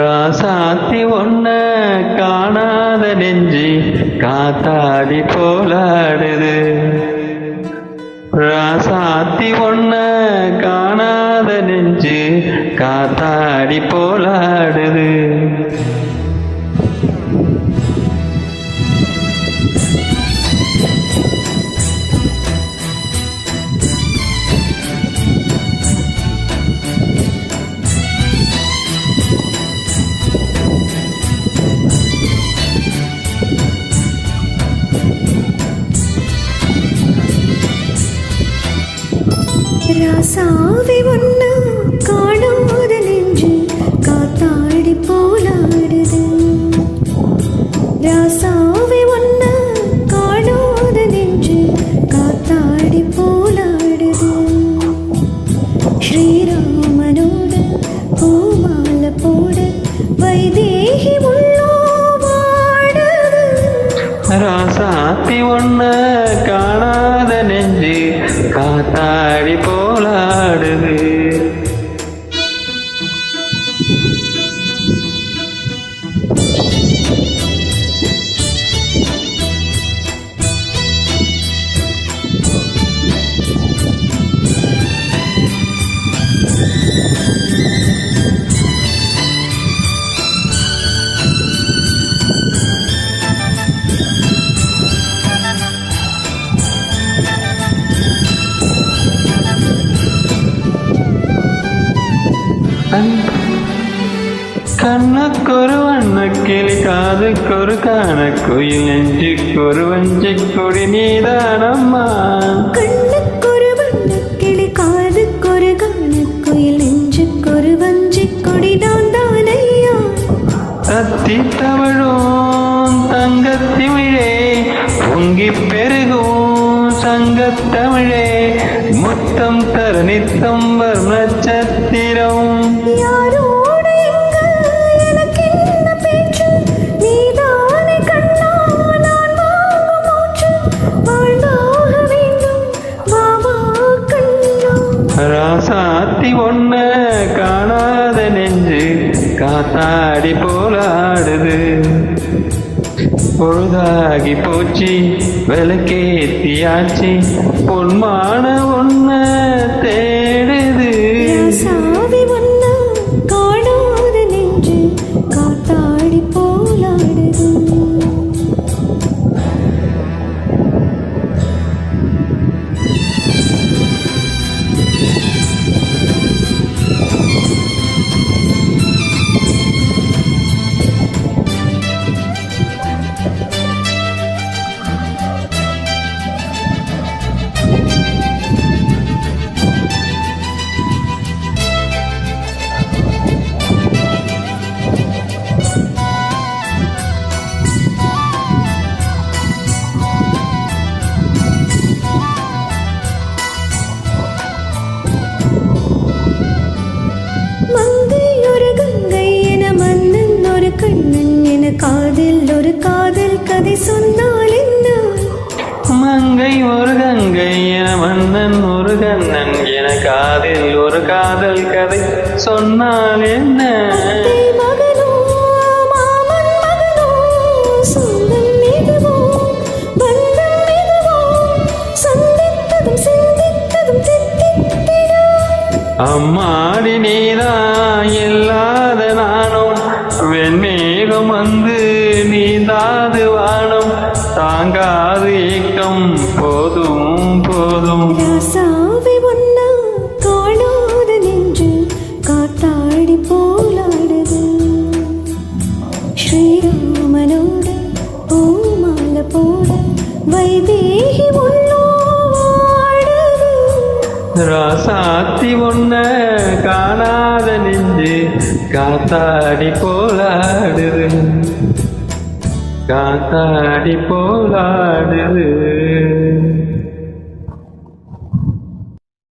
ராசாத்தி ஒன்ன காணாத நெஞ்சு காத்தாடி போலாடுது. ராசாத்தி ஒன்ன காணாத நெஞ்சு காத்தாடி போலாடுது. ராசாவே ஒன்னா காணாத நெஞ்சு காத்தாடி போலாடுது. ராசாவே ஒன்னா காணாத நெஞ்சு காத்தாடி போலாடுது. ஸ்ரீராமனோட பூமாலை போட வைதேகி உள்ளோ வாடுது. ராசாத்தி ஒன்ன காணாத நெஞ்சு காத்தாடி போலாடுது. கண்ணுக்கொரு வண்ணக்கிளி காதுக்கொரு காணக்குயில் நெஞ்சுக்கொரு வஞ்சிக் கொடி நீதானம்மா. கண்ணுக்கொரு வண்ணக்கிளி காதுக்கொரு காணக்குயில் நெஞ்சுக்கொரு வஞ்சிக் கொடி நான் தானையா. தத்தி தவழும் தங்கத்திமிழே பொங்கி பெருகும் சங்கத்தமிழே முத்தம் தர நித்தம் வரும் நட்சத்திரம். யாரோடு எங்க எனக்கு என்ன பேச்சு, நீதானே கண்ணா நான் வாங்கும் மூச்சு. வாழ்ந்தாக வேண்டும் வாவா கண்ணா. ராசாத்தி ஒன்ன காணாத நெஞ்சு காத்தாடி போலாடுது. பொழுதாகி போச்சு விளக்கேத்தியாச்சு பொன்மான ஒன்ன தேடுது. ராசாவே ஒன்னா காணாத நெஞ்சு காத்தாடி போலாடுது. காதில் ஒரு காதல் கதை சொன்னால் என்ன? மங்கை ஒரு கங்கை என மன்னன் ஒரு கண்ணன் என காதில் ஒரு காதல் கதை சொன்னால் என்ன? மகனோ மாமன் மகனோ சொந்தம் எதுவோ பந்தம் எதுவோ சந்தித்ததும் சிந்தித்ததும் தித்தித்திடோ. அம்மாடி நீதான் இல்லாத நானும் வெண்மேகம் வந்து நீந்தாது வானம் தாங்காது ஏக்கம் போதும் போதும். ராசாவே ஒன்னா காணாத நெஞ்சு காத்தாடி போலாடுது. ஸ்ரீராமனோட பூமாலை போட வைதேகி உள்ளோ வாடுது. ராசாத்தி ஒன்ன காணாத நெஞ்சு காத்தாடி போலாடுது. காத்தாடி போலாடுது.